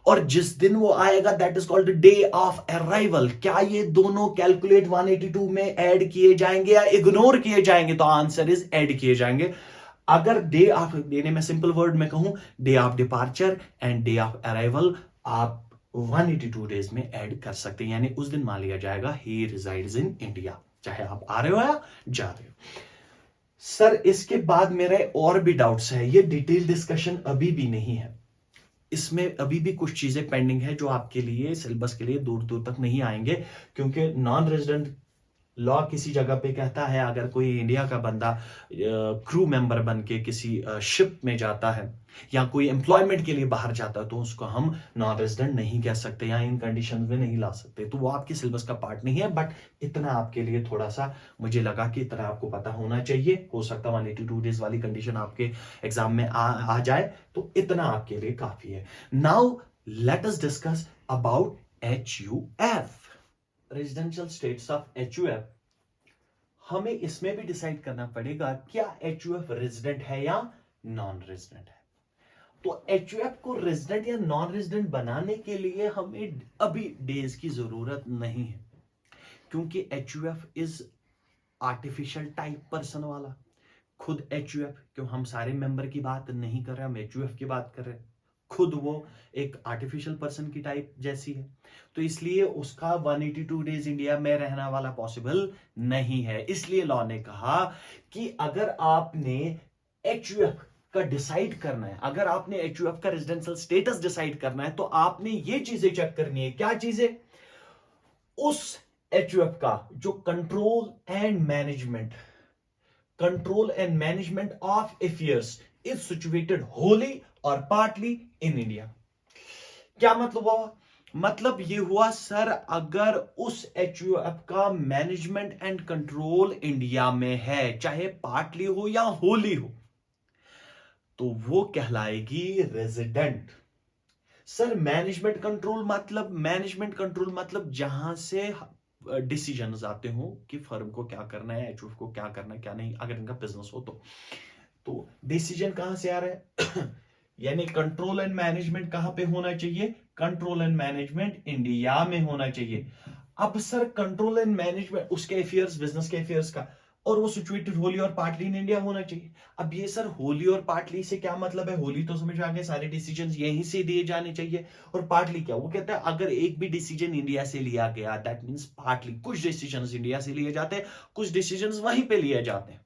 A: और जिस दिन वो आएगा that is called day of arrival, क्या ये दोनों कैलकुलेट 182 में ऐड किए जाएंगे या इग्नोर किए जाएंगे? तो आंसर इज ऐड किए जाएंगे। अगर डे ऑफ देने में सिंपल वर्ड में कहूं, day of departure and day of arrival आप 182 डेज में ऐड कर सकते हैं, यानी उस दिन मान लिया जाएगा ही रिजाइड्स इन इंडिया, चाहे आप आ रहे हो या जा रहे हो। सर इसके बाद मेरे और भी डाउट्स है, ये डिटेल डिस्कशन अभी भी नहीं है, इसमें अभी भी कुछ चीजें पेंडिंग है जो आपके लिए सिलेबस के लिए दूर दूर तक नहीं आएंगे, क्योंकि नॉन रेजिडेंट लॉ किसी जगह पे कहता है अगर कोई इंडिया का बंदा क्रू मेंबर बन के किसी शिप में जाता है या कोई एम्प्लॉयमेंट के लिए बाहर जाता है तो उसको हम नॉन रेजिडेंट नहीं कह सकते या इन कंडीशन में नहीं ला सकते, तो वो आपके सिलेबस का पार्ट नहीं है। बट इतना आपके लिए थोड़ा सा मुझे लगा कि इतना आपको पता होना चाहिए, हो सकता है 182 डेज वाली कंडीशन आपके एग्जाम में आ जाए, तो इतना आपके लिए काफी है। Now let us discuss about HUF, residential states of HUF। हमें इसमें भी डिसाइड करना पड़ेगा क्या HUF रेजिडेंट है या नॉन रेजिडेंट है। तो HUF को रेजिडेंट या नॉन रेजिडेंट बनाने के लिए हमें अभी डेज की जरूरत नहीं है, क्योंकि HUF is artificial type person वाला। खुद HUF, क्यों हम सारे मेंबर की बात नहीं कर रहे, हम HUF की बात कर रहे हैं, खुद वो एक आर्टिफिशियल पर्सन की टाइप जैसी है, तो इसलिए उसका 182 डेज इंडिया में रहना वाला पॉसिबल नहीं है। इसलिए लॉ ने कहा कि अगर आपने HUF का डिसाइड करना है, अगर आपने HUF का रेजिडेंशियल स्टेटस डिसाइड करना है, तो आपने ये चीजें चेक करनी है। क्या चीजें? उस HUF का जो control and management of affairs is situated wholly or partly in India। क्या मतलब हुआ? मतलब ये हुआ सर अगर उस HUF का मैनेजमेंट एंड कंट्रोल इंडिया में है, चाहे पार्टली हो या होली हो, तो वो कहलाएगी रेजिडेंट। सर मैनेजमेंट कंट्रोल मतलब जहां से डिसीजंस आते हो कि फर्म को क्या करना है, HUF को क्या करना है क्या नहीं, अगर इनका बिजनेस हो तो डिसीजन कहां से आ रहा है यानी कंट्रोल एंड मैनेजमेंट कहां पे होना चाहिए? कंट्रोल एंड मैनेजमेंट इंडिया में होना चाहिए। अब सर कंट्रोल एंड मैनेजमेंट उसके अफेयर्स, बिजनेस के अफेयर्स का, और वो सिचुएटेड होली और पार्टली इन इंडिया होना चाहिए। अब ये सर होली और पार्टली से क्या मतलब है? होली तो समझ आ गए, सारे डिसीजन यहीं से दिए जाने चाहिए, और पार्टली क्या? वो कहता है अगर एक भी डिसीजन इंडिया से लिया गया दैट मींस पार्टली, कुछ डिसीजन इंडिया से लिए जाते हैं, कुछ डिसीजन वहीं पे लिए जाते हैं।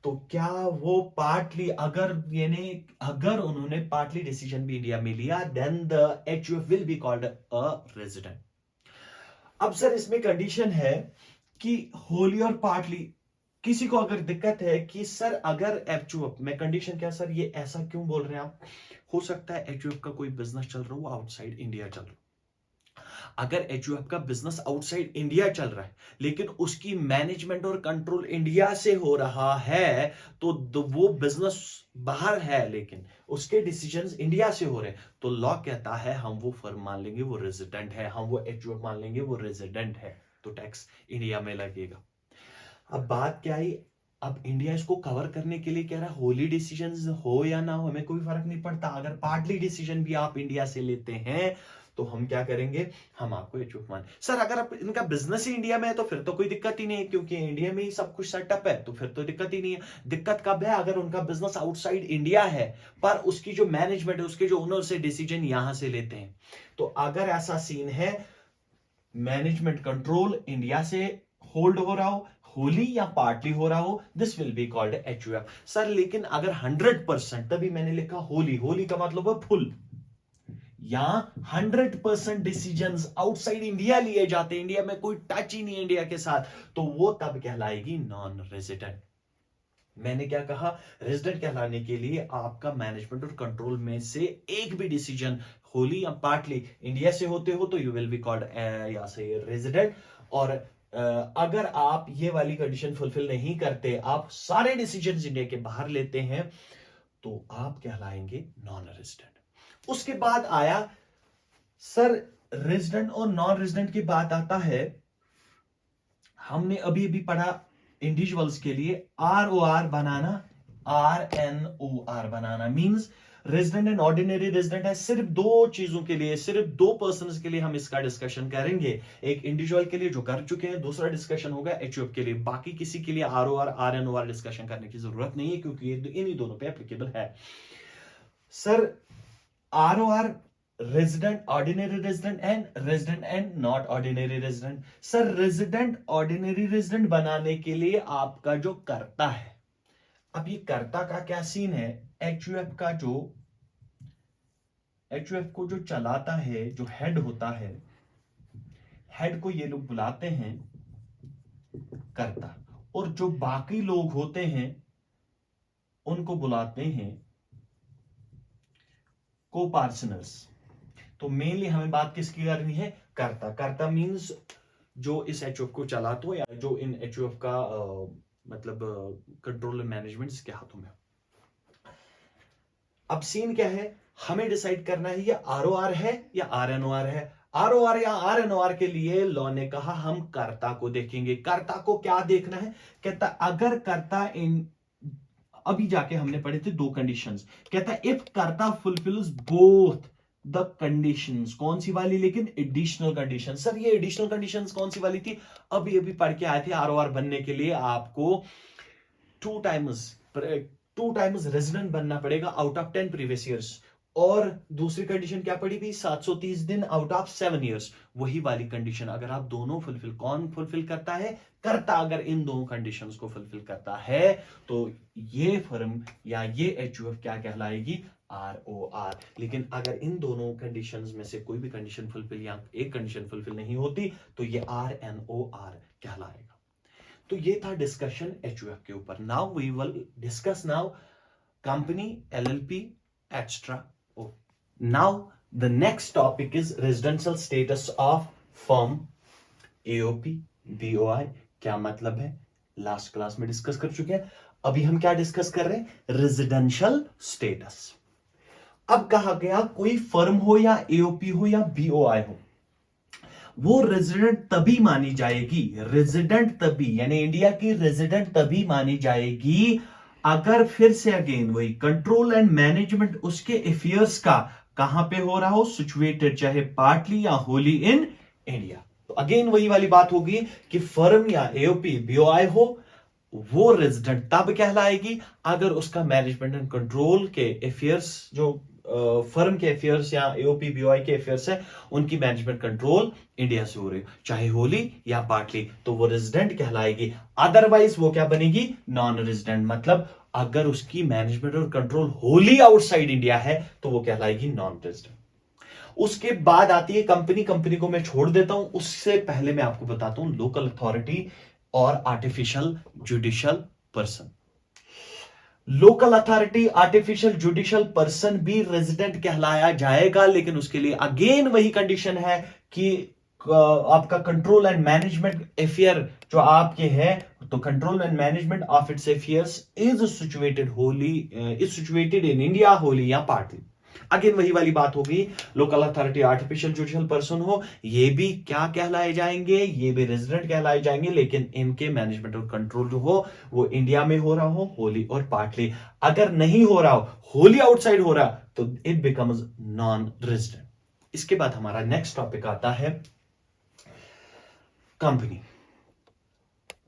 A: तो क्या वो पार्टली अगर उन्होंने पार्टली डिसीजन भी इंडिया में लिया, then the HUF will be called a resident. अब सर इसमें कंडीशन है कि होली और पार्टली किसी को अगर दिक्कत है कि सर अगर एचयूएफ में कंडीशन क्या सर, ये ऐसा क्यों बोल रहे हैं आप, हो सकता है एचयूएफ का कोई बिजनेस चल रहा हो आउटसाइड इंडिया चल रहा हो। अगर एचयूएफ का बिजनेस आउटसाइड इंडिया चल रहा है लेकिन उसकी मैनेजमेंट और कंट्रोल इंडिया से हो रहा है, तो वो बिजनेस बाहर है लेकिन उसके डिसीजंस इंडिया से हो रहे हैं, तो लॉ कहता है हम वो फर्म मान लेंगे वो रेजिडेंट है, हम वो एचयूएफ मान लेंगे वो रेजिडेंट है, तो टैक्स इंडिया में लगेगा। अब बात क्या आई, अब इंडिया इसको कवर करने के लिए कह रहा है होली डिसीजंस हो या ना हो हमें कोई फर्क नहीं पड़ता, अगर पार्टली डिसीजन भी आप इंडिया से लेते हैं तो हम क्या करेंगे, हम आपको एचयूएफ मान। सर अगर आप इनका बिजनेस ही इंडिया में है तो फिर तो कोई दिक्कत ही नहीं है, क्योंकि इंडिया में ही सब कुछ सेटअप है, तो फिर तो दिक्कत ही नहीं है। दिक्कत कब है, अगर उनका बिजनेस आउटसाइड इंडिया है पर उसकी जो मैनेजमेंट है, उसके जो ओनर से डिसीजन यहां से लेते हैं। तो अगर ऐसा सीन है, मैनेजमेंट कंट्रोल इंडिया से होल्ड हो रहा हो, होली या पार्टली हो रहा हो, this will be called HUF. Sir लेकिन अगर 100%, तभी मैंने लिखा होली, होली का मतलब है फुल, या 100% डिसीजंस आउटसाइड इंडिया लिए जाते, इंडिया में कोई टच ही नहीं इंडिया के साथ, तो वो तब कहलाएगी नॉन रेजिडेंट। मैंने क्या कहा, रेजिडेंट कहलाने के लिए आपका मैनेजमेंट और कंट्रोल में से एक भी डिसीजन होली या पार्टली इंडिया से होते हो तो यू विल बी कॉल्ड या से रेजिडेंट। और अगर आप ये वाली कंडीशन फुलफिल नहीं करते, आप सारे डिसीजन इंडिया के बाहर लेते हैं, तो आप कहलाएंगे नॉन रेजिडेंट। उसके बाद आया सर रेजिडेंट और नॉन रेजिडेंट की बात आता है, हमने अभी अभी पढ़ा इंडिविजुअल्स के लिए ROR banana, RNOR banana means resident and ordinary resident है। सिर्फ दो चीजों के लिए, सिर्फ दो पर्सन्स के लिए हम इसका डिस्कशन करेंगे, एक इंडिविजुअल के लिए जो कर चुके हैं, दूसरा डिस्कशन होगा एचयूएफ के लिए। बाकी किसी के लिए ROR RNOR डिस्कशन करने की जरूरत नहीं है, क्योंकि ये इन्हीं दोनों पे एप्लीकेबल है। Sir ROR resident, ordinary resident and not ordinary resident. Sir resident ordinary resident बनाने के लिए आपका जो कर्ता है, अब ये कर्ता का क्या सीन है, एचयूएफ को जो चलाता है, जो हेड होता है, हेड को ये लोग बुलाते हैं कर्ता, और जो बाकी लोग होते हैं उनको बुलाते हैं को-पार्सनर्स। तो मेनली हमें बात किसकी करनी है, कर्ता। कर्ता मींस जो इस एचयूएफ को चलाता हो, या जो इन एचयूएफ का मतलब कंट्रोल एंड मैनेजमेंट इसके हाथों में। अब सीन क्या है, हमें डिसाइड करना है ये ROR है या RNOR है। ROR या RNOR के लिए लॉ ने कहा हम कर्ता को देखेंगे। कर्ता को क्या देखना है, कहता अगर कर्ता इन, अभी जाके हमने पढ़े थे दो कंडीशंस, कहता इफ कर्ता फुलफिल्स बोथ द कंडीशंस, कौन सी वाली, लेकिन एडिशनल कंडीशन। सर ये एडिशनल कंडीशंस कौन सी वाली थी, अभी अभी पढ़ के आए थे। ROR बनने के लिए आपको टू टाइम्स रेजिडेंट बनना पड़ेगा आउट ऑफ 10 प्रीवियस ईयर्स, और दूसरी कंडीशन क्या पड़ी भी, 730 दिन आउट ऑफ 7 ईयर्स। वही वाली कंडीशन अगर आप दोनों फुलफिल, कौन फुलफिल करता है, कर्ता अगर इन दोनों कंडीशंस को फुलफिल करता है, तो ये फर्म या ये एचयूएफ क्या कहलाएगी, ROR। लेकिन अगर इन दोनों कंडीशंस में से कोई भी कंडीशन फुलफिल या एक कंडीशन फुलफिल नहीं होती, तो ये RNOR कहलाएगा। तो ये था डिस्कशन एचयूएफ के ऊपर। Now we will discuss now company, LLP, extra. Now the next topic is residential status of firm, AOP, BOI क्या मतलब है, लास्ट क्लास में डिस्कस कर चुके हैं। अभी हम क्या डिस्कस कर रहे हैं, रेजिडेंशियल स्टेटस। अब कहा गया कोई फर्म हो या AOP हो या BOI हो, वो रेजिडेंट तभी मानी जाएगी, रेजिडेंट तभी, यानी इंडिया की रेजिडेंट तभी मानी जाएगी अगर, फिर से अगेन वही, कंट्रोल एंड मैनेजमेंट उसके अफेयर्स का कहां पे हो रहा हो, सिचुएटेड चाहे पार्टली या होली इन इंडिया। तो अगेन वही वाली बात होगी कि फर्म या AOP BOI हो, वो रेजिडेंट तब कहलाएगी अगर उसका मैनेजमेंट एंड कंट्रोल के अफेयर्स, जो फर्म के अफेयर्स या AOP BOI के अफेयर्स है, उनकी मैनेजमेंट कंट्रोल इंडिया से हो रही, चाहे होली या पार्टली, तो वो रेजिडेंट कहलाएगी। अदरवाइज वो क्या बनेगी, नॉन रेजिडेंट। मतलब अगर उसकी मैनेजमेंट और कंट्रोल होली आउटसाइड इंडिया है तो वो कहलाएगी नॉन रेजिडेंट। उसके बाद आती है कंपनी। कंपनी को मैं छोड़ देता हूं, उससे पहले मैं आपको बताता हूं लोकल अथॉरिटी और artificial judicial person. Local authority artificial judicial person भी रेजिडेंट कहलाया जाएगा, लेकिन उसके लिए अगेन वही कंडीशन है कि आपका कंट्रोल एंड मैनेजमेंट अफेयर जो आपके है, तो control and management of its affairs is situated in India Holi या पार्टली। अगेन वही वाली बात होगी, local authority artificial judicial person हो, ये भी क्या कहलाए जाएंगे, ये भी रेजिडेंट कहलाए जाएंगे, लेकिन इनके मैनेजमेंट और कंट्रोल जो हो वो इंडिया में हो रहा हो होली और पार्टली। अगर नहीं हो रहा हो, होली आउटसाइड हो रहा, तो इट बिकम्स नॉन रेजिडेंट। इसके बाद हमारा नेक्स्ट टॉपिक आता है कंपनी।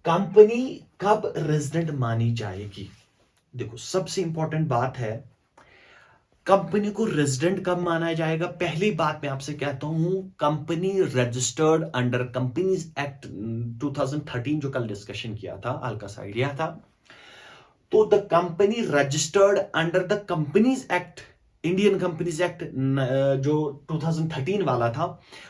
A: कंपनी कब रेजिडेंट मानी जाएगी? देखो, सबसे इंपॉर्टेंट बात है कंपनी को रेजिडेंट कब माना जाएगा। पहली बात मैं आपसे कहता हूं, company registered under companies act 2013 जो कल डिस्कशन किया था, हल्का सा आइडिया था, तो the company registered under the companies act, Indian companies act जो 2013 वाला था,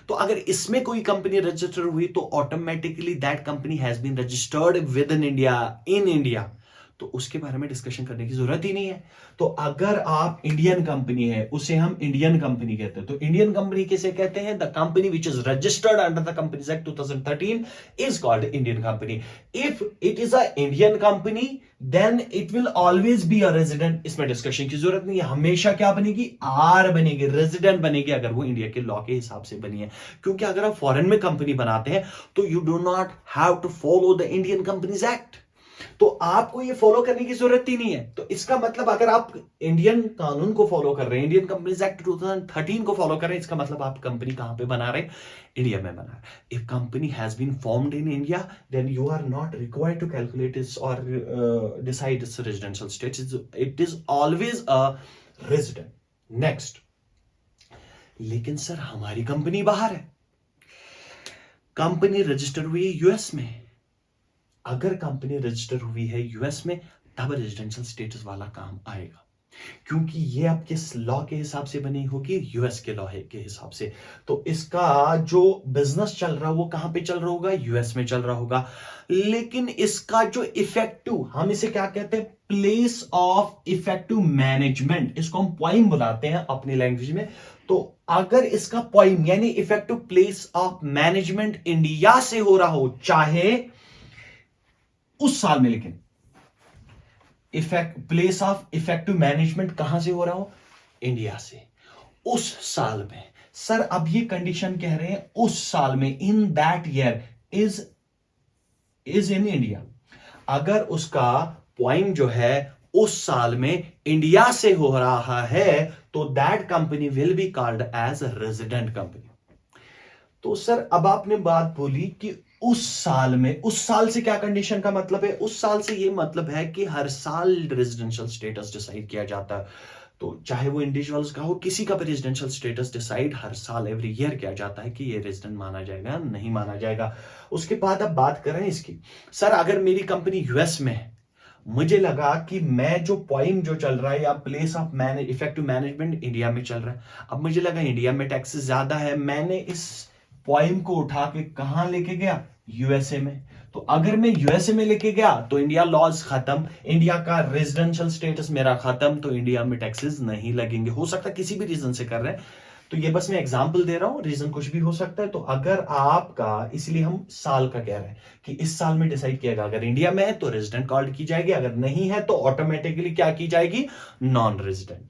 A: तो अगर इसमें कोई कंपनी रजिस्टर हुई तो automatically that company has been registered within India, in India, तो उसके बारे में डिस्कशन करने की जरूरत ही नहीं है। तो अगर आप इंडियन कंपनी है, उसे हम इंडियन कंपनी कहते हैं। तो इंडियन कंपनी किसे कहते हैं? The company which is registered under the companies act 2013 is called Indian company. If it is a Indian company then it will always be a resident. इसमें डिस्कशन की जरूरत नहीं है, हमेशा क्या बनेगी? आर बनेगी, रेजिडेंट बनेगी, अगर वो इंडिया के लॉ के हिसाब से बनी है। क्योंकि अगर आप फॉरेन में कंपनी बनाते हैं तो you do not have to follow the Indian companies act, तो आपको ये फॉलो करने की जरूरत ही नहीं है। तो इसका मतलब अगर आप इंडियन कानून को फॉलो कर रहे हैं, इंडियन कंपनीज एक्ट 2013 को फॉलो कर रहे हैं, इसका मतलब आप कंपनी कहां पे बना रहे हैं? इंडिया में बना रहे हैं। If company has been formed in India then you are not required to calculate its और decide its residential status, it is always a resident. Next, लेकिन सर हमारी कंपनी बाहर है, कंपनी रजिस्टर हुई यूएस में। अगर कंपनी रजिस्टर हुई है यूएस में तब रेजिडेंशियल स्टेटस वाला काम आएगा, क्योंकि ये आपके लॉ के हिसाब से बनी होगी, यूएस के लॉ के हिसाब से। तो इसका जो बिजनेस चल रहा है वो कहां पे चल रहा होगा? यूएस में चल रहा होगा। लेकिन इसका जो इफेक्टिव, हम इसे क्या कहते हैं? प्लेस ऑफ इफेक्टिव मैनेजमेंट, इसको हम पॉइंट बुलाते हैं अपनी लैंग्वेज में। तो अगर इसका पॉइंट यानी effective place of management India से हो रहा हो, चाहे उस साल में, लेकिन प्लेस ऑफ इफेक्टिव मैनेजमेंट कहां से हो रहा हो? इंडिया से, उस साल में। सर अब ये कंडीशन कह रहे हैं उस साल में, in that year is in India. अगर उसका पॉइंट जो है उस साल में इंडिया से हो रहा है तो that company will be called as resident company. तो सर अब आपने बात बोली कि उस साल में, उस साल से क्या कंडीशन का मतलब है? उस साल से ये मतलब है कि हर साल रेजिडेंशियल स्टेटस डिसाइड किया जाता है। तो चाहे वो इंडिविजुअल्स का हो, किसी का भी रेजिडेंशियल स्टेटस डिसाइड हर साल एवरी ईयर किया जाता है कि ये रेजिडेंट माना जाएगा नहीं माना जाएगा। उसके बाद अब बात कर रहे हैं इसकी, सर अगर मेरी कंपनी यूएस में है, मुझे लगा कि मैं जो पॉइंट जो चल रहा है या place of effective management India में चल रहा है, अब मुझे लगा इंडिया में टैक्सेस ज्यादा है, मैंने इस पॉइंट को उठा के कहां लेके गया? यूएसए में। तो अगर मैं यूएसए में लेके गया तो इंडिया लॉज खत्म, इंडिया का रेजिडेंशियल स्टेटस मेरा खत्म, तो इंडिया में टैक्सेस नहीं लगेंगे। हो सकता है किसी भी रीजन से कर रहे हैं, तो ये बस मैं एग्जांपल दे रहा हूं, रीजन कुछ भी हो सकता है। तो अगर आपका, इसलिए हम साल का कह रहे हैं कि इस साल में डिसाइड किया गया, अगर इंडिया में है तो रेजिडेंट कॉल्ड की जाएगी, अगर नहीं है तो ऑटोमेटिकली क्या की जाएगी? Non resident.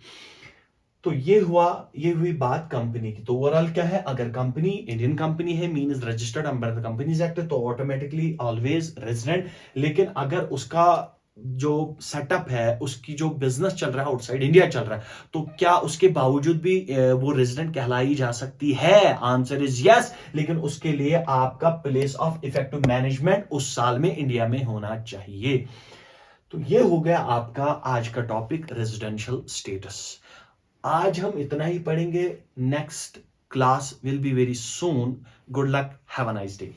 A: तो ये हुई बात कंपनी की। तो ओवरऑल क्या है? अगर कंपनी इंडियन कंपनी है, mean is registered under the companies act, तो ऑटोमेटिकली ऑलवेज रेजिडेंट। लेकिन अगर उसका जो सेटअप है, उसकी जो बिजनेस चल रहा है आउटसाइड इंडिया चल रहा है, तो क्या उसके बावजूद भी वो रेजिडेंट कहलाई जा सकती है? आंसर इज यस, लेकिन उसके लिए आपका प्लेस ऑफ इफेक्टिव मैनेजमेंट उस साल में इंडिया में होना चाहिए। तो ये हो गया आपका आज का टॉपिक, रेजिडेंशियल स्टेटस। आज हम इतना ही पढ़ेंगे, next class will be very soon. Good luck, have a nice day.